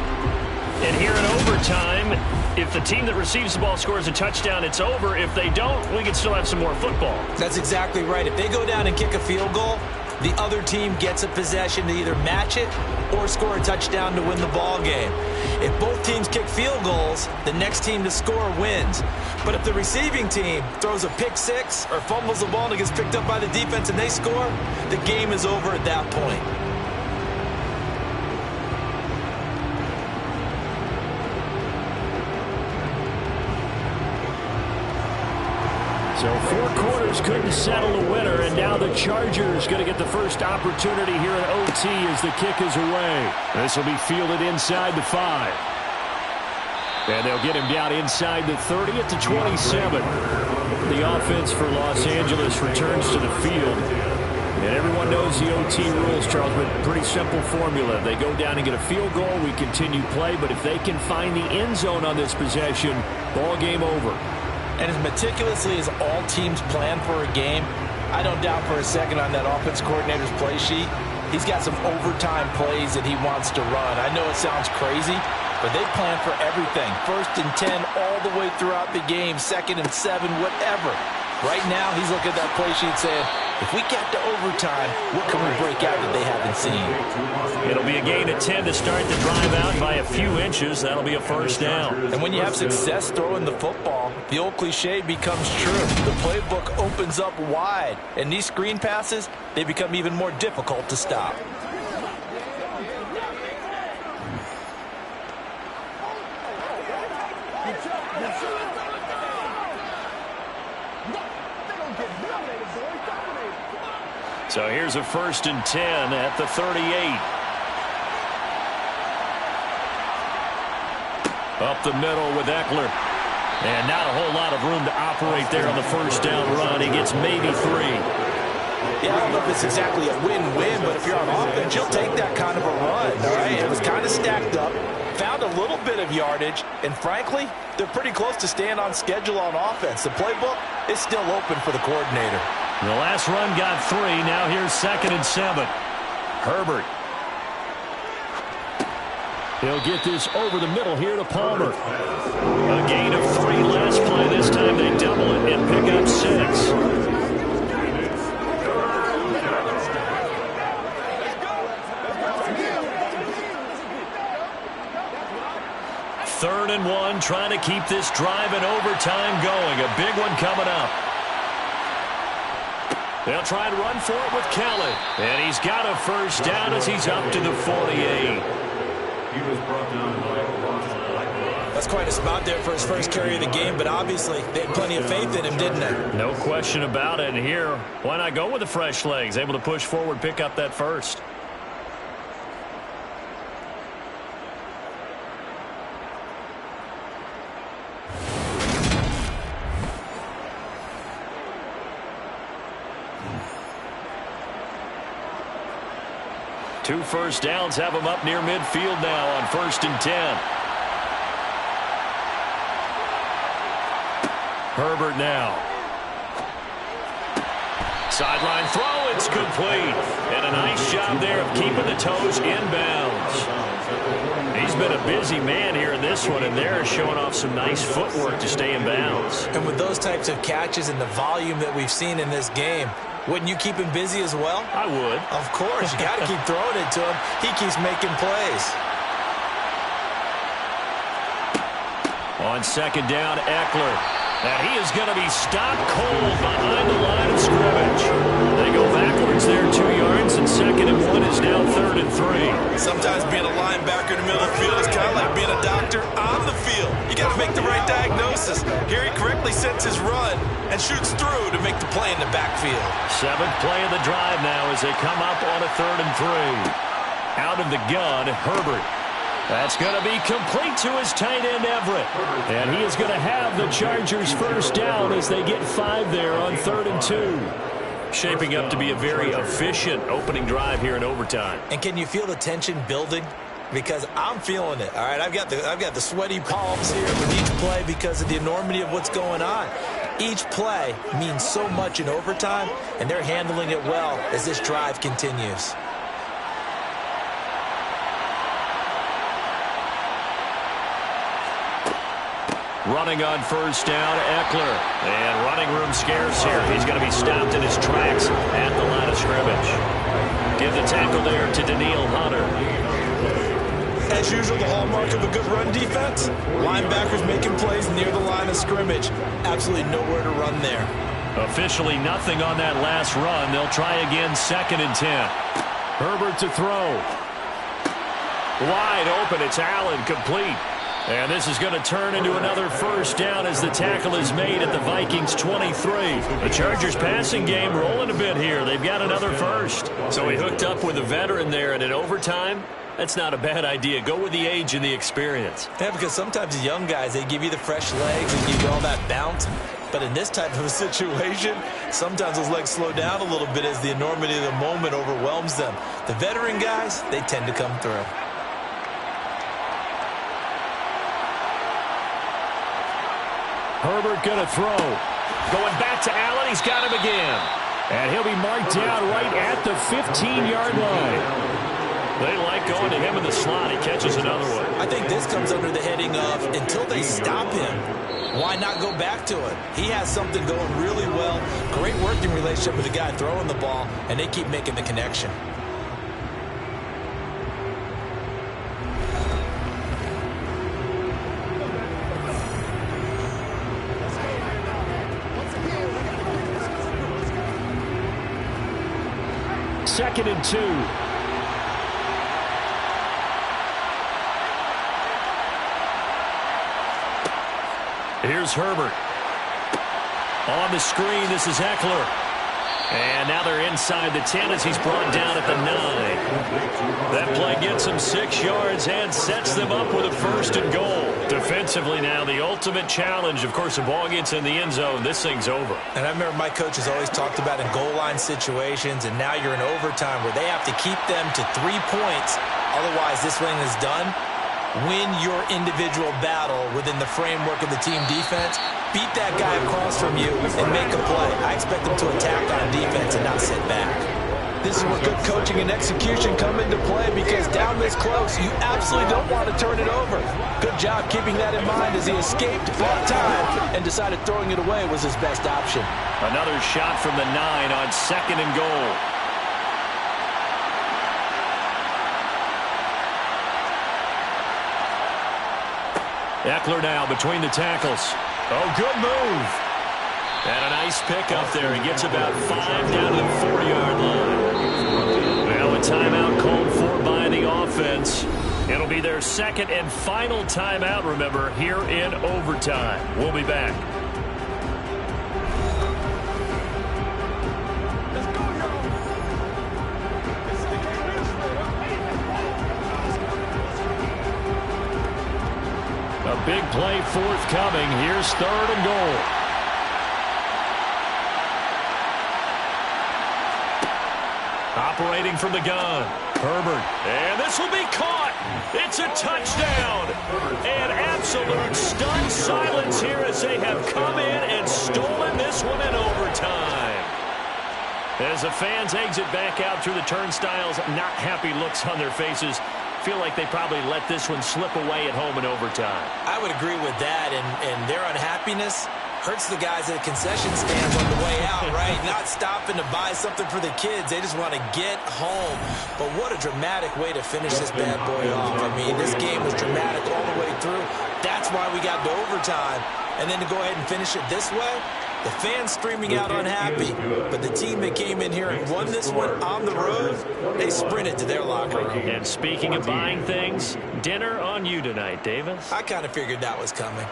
And here in overtime, if the team that receives the ball scores a touchdown, it's over. If they don't, we can still have some more football. That's exactly right. If they go down and kick a field goal, the other team gets a possession to either match it or score a touchdown to win the ball game. If both teams kick field goals, the next team to score wins. But if the receiving team throws a pick 6 or fumbles the ball and it gets picked up by the defense and they score, the game is over at that point. So 4 quarters couldn't settle the winner, and now the Chargers going to get the first opportunity here in OT as the kick is away. This will be fielded inside the 5. And they'll get him down inside the 30 at the 27. The offense for Los Angeles returns to the field. And everyone knows the OT rules, Charles, but pretty simple formula. They go down and get a field goal, we continue play, but if they can find the end zone on this possession, ball game over. And as meticulously as all teams plan for a game, I don't doubt for a second on that offense coordinator's play sheet, he's got some overtime plays that he wants to run. I know it sounds crazy, but they plan for everything. 1st and 10 all the way throughout the game, 2nd and 7, whatever. Right now, he's looking at that play sheet saying, if we get to overtime, what can we break out that they haven't seen? It'll be a gain of 10 to start the drive out by a few inches. That'll be a first down. And when you have success throwing the football, the old cliche becomes true. The playbook opens up wide. And these screen passes, they become even more difficult to stop. So here's a 1st and 10 at the 38. Up the middle with Eckler. And not a whole lot of room to operate there on the first down run. He gets maybe 3. Yeah, I don't know if it's exactly a win-win, but if you're on offense, you'll take that kind of a run, all right? It was kind of stacked up, found a little bit of yardage, and frankly, they're pretty close to staying on schedule on offense. The playbook is still open for the coordinator. The last run got 3. Now here's 2nd and 7. Herbert. He'll get this over the middle here to Palmer. A gain of 3 last play. This time they double it and pick up 6. Third and 1, trying to keep this drive in overtime going. A big one coming up. They'll try and run for it with Kelly. And he's got a first down as he's up to the 48. That's quite a spot there for his first carry of the game, but obviously they had plenty of faith in him, didn't they? No question about it. And here, why not go with the fresh legs? Able to push forward, pick up that first. Two first downs have him up near midfield now on 1st and 10. Herbert now. Sideline throw, it's complete. And a nice job there of keeping the toes inbounds. He's been a busy man here in this one, and they're showing off some nice footwork to stay in bounds. And with those types of catches and the volume that we've seen in this game, wouldn't you keep him busy as well? I would. Of course. You got to keep throwing it to him. He keeps making plays. On 2nd down, Eckler. And he is going to be stopped cold behind the line of scrimmage. They go backwards there 2 yards, and 2nd and 1 is now 3rd and 3. Sometimes being a linebacker in the middle of the field is kind of like being a doctor on the field. You got to make the right diagnosis. Here he correctly sets his run and shoots through to make the play in the backfield. 7th play of the drive now as they come up on a 3rd and 3. Out of the gun, Herbert. That's going to be complete to his tight end, Everett. And he is going to have the Chargers first down as they get 5 there on 3rd and 2. Shaping up to be a very efficient opening drive here in overtime. And can you feel the tension building? Because I'm feeling it. All right, I've got the sweaty palms here with each play because of the enormity of what's going on. Each play means so much in overtime, and they're handling it well as this drive continues. Running on first down, Eckler. And running room scarce here. He's going to be stopped in his tracks at the line of scrimmage. Give the tackle there to Daniil Hunter. As usual, the hallmark of a good run defense, linebackers making plays near the line of scrimmage. Absolutely nowhere to run there. Officially nothing on that last run. They'll try again 2nd and 10. Herbert to throw. Wide open. It's Allen, complete. And this is going to turn into another first down as the tackle is made at the Vikings 23. The Chargers passing game rolling a bit here. They've got another first. So he hooked up with a veteran there, and in overtime, that's not a bad idea. Go with the age and the experience. Yeah, because sometimes the young guys, they give you the fresh legs and give you all that bounce. But in this type of a situation, sometimes those legs slow down a little bit as the enormity of the moment overwhelms them. The veteran guys, they tend to come through. Herbert going to throw. Going back to Allen. He's got him again. And he'll be marked down right at the 15-yard line. They like going to him in the slot. He catches another one. I think this comes under the heading of until they stop him, why not go back to it? He has something going really well. Great working relationship with the guy throwing the ball, and they keep making the connection. Second and 2. Here's Herbert. On the screen, this is Eckler. And now they're inside the 10 as he's brought down at the 9. That play gets him 6 yards and sets them up with a 1st and goal. Defensively now, the ultimate challenge. Of course, the ball gets in the end zone. This thing's over. And I remember my coaches always talked about in goal line situations, and now you're in overtime where they have to keep them to 3 points. Otherwise, this thing is done. Win your individual battle within the framework of the team defense. Beat that guy across from you and make a play. I expect them to attack on defense and not sit back. This is where good coaching and execution come into play, because down this close, you absolutely don't want to turn it over. Good job keeping that in mind as he escaped on time and decided throwing it away was his best option. Another shot from the 9 on 2nd and goal. Eckler now between the tackles. Oh, good move. And a nice pick up there. He gets about 5 down to the 4-yard line. Well, a timeout called for by the offense. It'll be their 2nd and final timeout, remember, here in overtime. We'll be back. A big play forthcoming. Here's 3rd and goal. Operating from the gun. Herbert. And this will be caught. It's a touchdown. And absolute stunned silence here as they have come in and stolen this one in overtime. As the fans exit back out through the turnstiles, not happy looks on their faces. Feel like they probably let this one slip away at home in overtime. I would agree with that, and their unhappiness hurts the guys at the concession stands on the way out, right? Not stopping to buy something for the kids. They just want to get home. But what a dramatic way to finish this bad boy off. I mean, this game was dramatic all the way through. That's why we got to overtime. And then to go ahead and finish it this way, the fans streaming out unhappy, but the team that came in here and won this one on the road, they sprinted to their locker room. And speaking of buying things, dinner on you tonight, Davis. I kind of figured that was coming.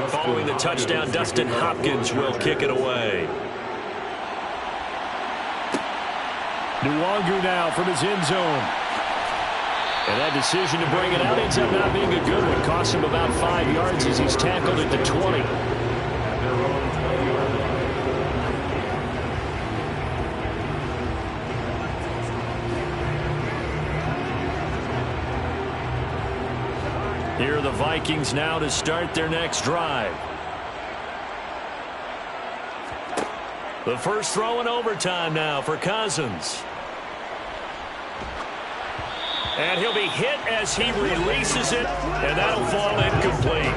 Following the touchdown, Dustin Hopkins will kick it away. Nwangu now from his end zone. And that decision to bring it out ends up not being a good one. Cost him about 5 yards as he's tackled at the 20. Here are the Vikings now to start their next drive. The first throw in overtime now for Cousins. And he'll be hit as he releases it, and that'll fall incomplete.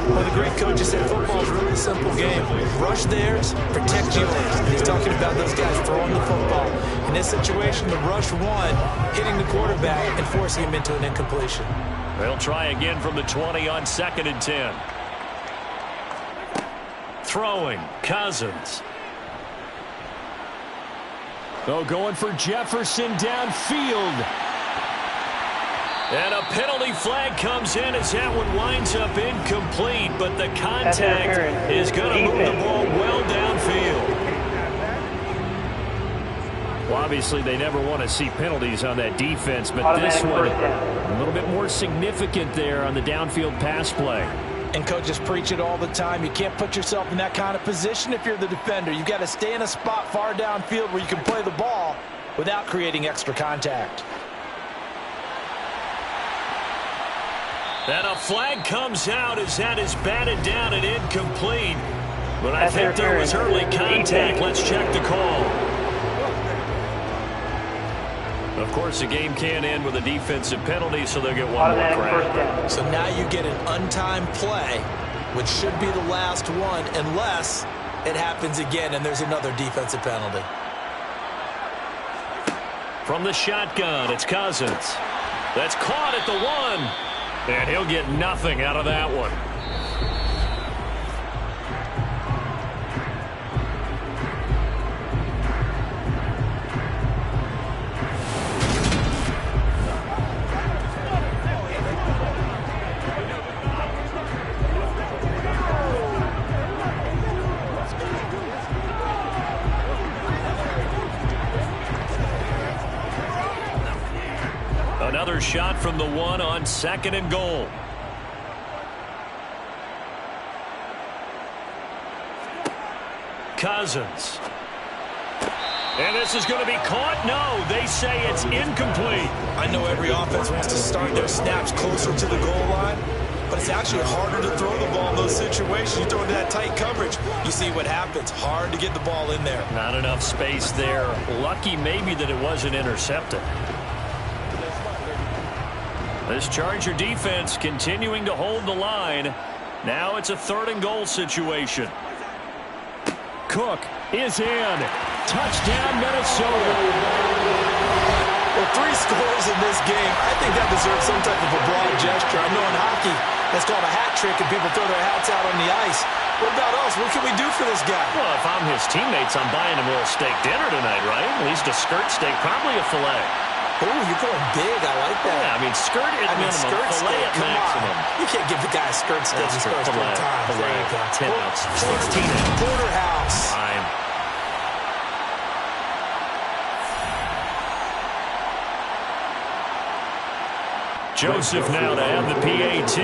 Well, the great coaches said football is a really simple game. Rush theirs, protect yours. And he's talking about those guys throwing the football. In this situation, the rush one, hitting the quarterback and forcing him into an incompletion. They'll try again from the 20 on 2nd and 10. Throwing, Cousins. Oh, going for Jefferson downfield. And a penalty flag comes in as that one winds up incomplete, but the contact is going to move the ball well downfield. Well, obviously, they never want to see penalties on that defense, but this one a little bit more significant there on the downfield pass play. And coaches preach it all the time. You can't put yourself in that kind of position if you're the defender. You've got to stay in a spot far downfield where you can play the ball without creating extra contact. And a flag comes out as that is batted down and incomplete. But I think there was early contact. Let's check the call. Of course, the game can end with a defensive penalty, so they'll get one more crack. So now you get an untimed play, which should be the last one, unless it happens again and there's another defensive penalty. From the shotgun, it's Cousins. That's caught at the 1. And he'll get nothing out of that one. Another shot from the 1 on 2nd and goal. Cousins. And this is going to be caught. No, they say it's incomplete. I know every offense wants to start their snaps closer to the goal line, but it's actually harder to throw the ball in those situations. You throw into that tight coverage, you see what happens. Hard to get the ball in there. Not enough space there. Lucky maybe that it wasn't intercepted. This Charger defense continuing to hold the line. Now it's a 3rd and goal situation. Cook is in. Touchdown, Minnesota. Well, 3 scores in this game. I think that deserves some type of a broad gesture. I know in hockey, that's called a hat trick, and people throw their hats out on the ice. What about us? What can we do for this guy? Well, if I'm his teammates, I'm buying him a little steak dinner tonight, right? At least a skirt steak, probably a filet. Oh, you're going big. I like that. Yeah, I mean, skirt at minimum, skirt filet steak, at maximum. On. You can't give the guy a skirt steak. That's true. Filet, 10 ounce, 16 ounce. Porterhouse. Fine. Joseph now to have the PAT.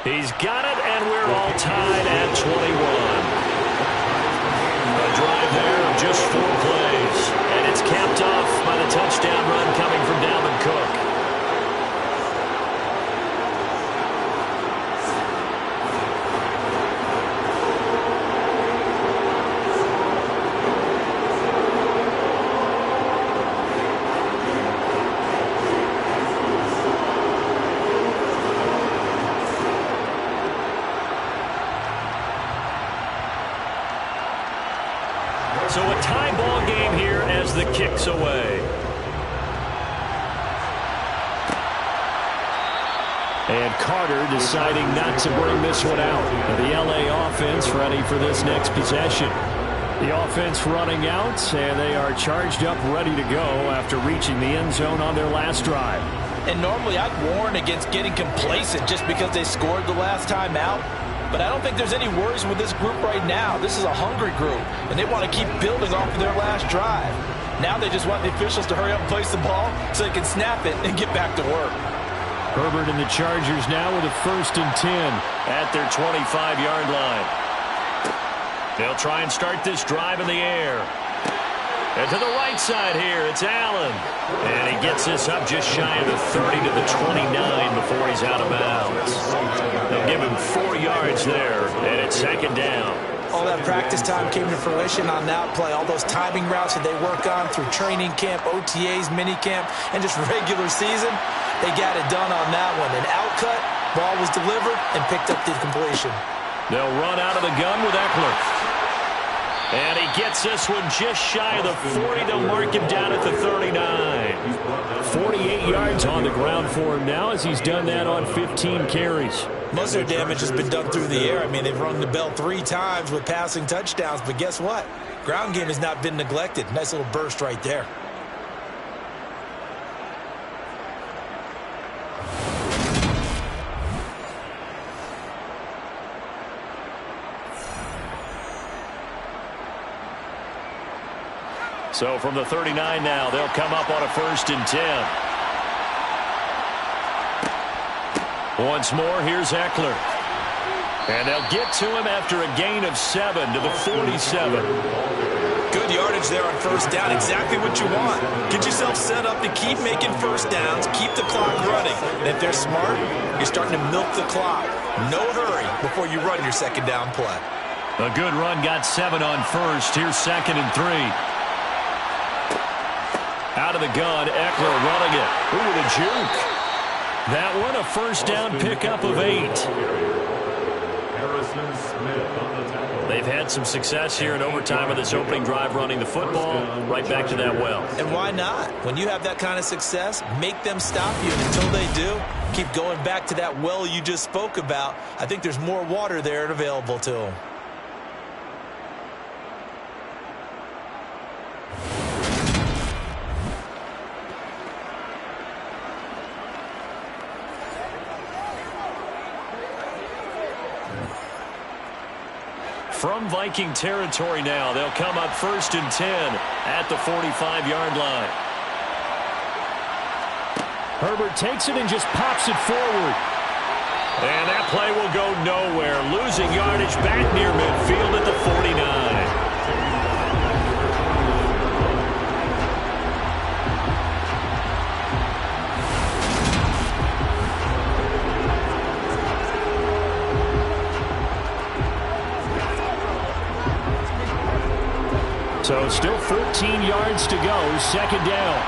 He's got it, and we're all tied at 21. A drive there of just 4 plays. And it's capped off by the touchdown run coming from Dalvin Cook. So a tie ball game here as the kick's away. And Carter deciding not to bring this one out. The LA offense ready for this next possession. The offense running out, and they are charged up, ready to go after reaching the end zone on their last drive. And normally I'd warn against getting complacent just because they scored the last time out. But I don't think there's any worries with this group right now. This is a hungry group, and they want to keep building off of their last drive. Now they just want the officials to hurry up and place the ball so they can snap it and get back to work. Herbert and the Chargers now with a 1st and 10 at their 25-yard line. They'll try and start this drive in the air. And to the right side here, it's Allen. And he gets this up just shy of the 30 to the 29 before he's out of bounds. They'll give him 4 yards there, and it's 2nd down. All that practice time came to fruition on that play. All those timing routes that they work on through training camp, OTAs, minicamp, and just regular season, they got it done on that one. An outcut, ball was delivered, and picked up the completion. They'll run out of the gun with Eckler. And he gets this one just shy of the 40. They'll mark him down at the 39. 48 yards on the ground for him now as he's done that on 15 carries. Most of their damage has been done through the air. I mean, they've rung the bell 3 times with passing touchdowns, but guess what? Ground game has not been neglected. Nice little burst right there. So from the 39 now, they'll come up on a 1st and 10. Once more, here's Eckler. And they'll get to him after a gain of 7 to the 47. Good yardage there on 1st down. Exactly what you want. Get yourself set up to keep making 1st downs, keep the clock running. And if they're smart, you're starting to milk the clock. No hurry before you run your 2nd down play. A good run got 7 on 1st. Here's 2nd and 3. Out of the gun, Eckler running it. Ooh, with a juke. That one, a 1st down pickup of 8. Harrison Smith on the tackle. They've had some success here in overtime of this opening drive running the football. Right back to that well. And why not? When you have that kind of success, make them stop you. And until they do, keep going back to that well you just spoke about. I think there's more water there available to them. From Viking territory now, they'll come up 1st and 10 at the 45-yard line. Herbert takes it and just pops it forward. And that play will go nowhere. Losing yardage back near midfield at the 49. So still 14 yards to go, 2nd down.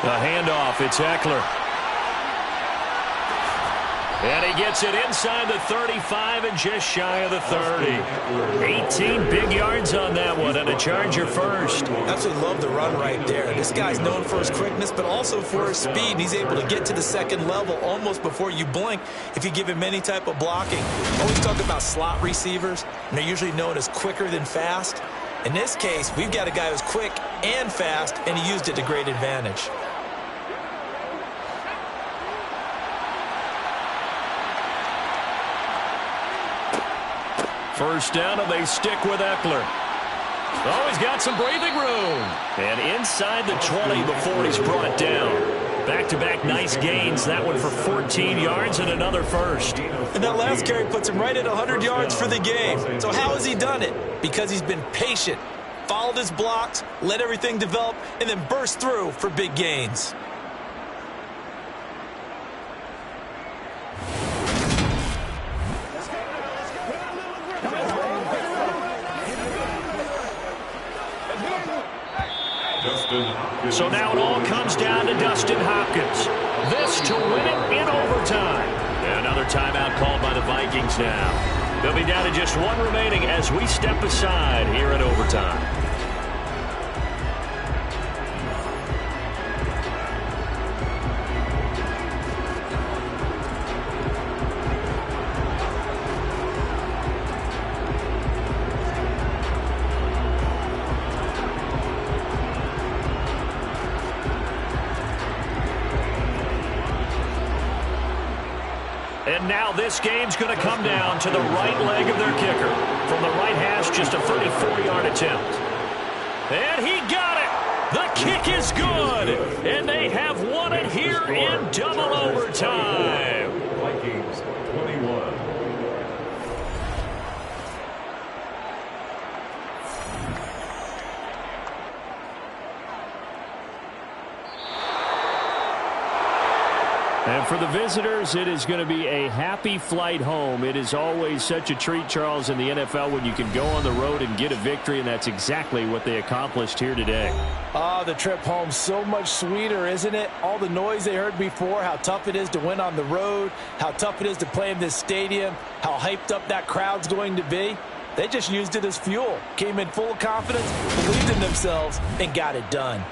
The handoff, it's Eckler. And he gets it inside the 35 and just shy of the 30. 18 big yards on that one, and a Charger first. Absolutely love the run right there. This guy's known for his quickness, but also for his speed. And he's able to get to the 2nd level almost before you blink if you give him any type of blocking. Always talk about slot receivers, and they're usually known as quicker than fast. In this case, we've got a guy who's quick and fast, and he used it to great advantage. First down, and they stick with Eckler. Oh, he's got some breathing room. And inside the 20 before he's brought down. Back-to-back nice gains. That one for 14 yards and another first. And that last carry puts him right at 100 yards for the game. So how has he done it? Because he's been patient, followed his blocks, let everything develop, and then burst through for big gains. So now it all comes down to Dustin Hopkins. This to win it in overtime. Another timeout called by the Vikings now. They'll be down to just one remaining as we step aside here in overtime. And now this game's going to come down to the right leg of their kicker. From the right hash, just a 34-yard attempt. And he got it! The kick is good! And they have won it here in double overtime. Vikings 21. And for the visitors, it is going to be a happy flight home. It is always such a treat, Charles, in the NFL when you can go on the road and get a victory, and that's exactly what they accomplished here today. The trip home so much sweeter, isn't it? All the noise they heard before, how tough it is to win on the road, how tough it is to play in this stadium, how hyped up that crowd's going to be. They just used it as fuel, came in full of confidence, believed in themselves, and got it done.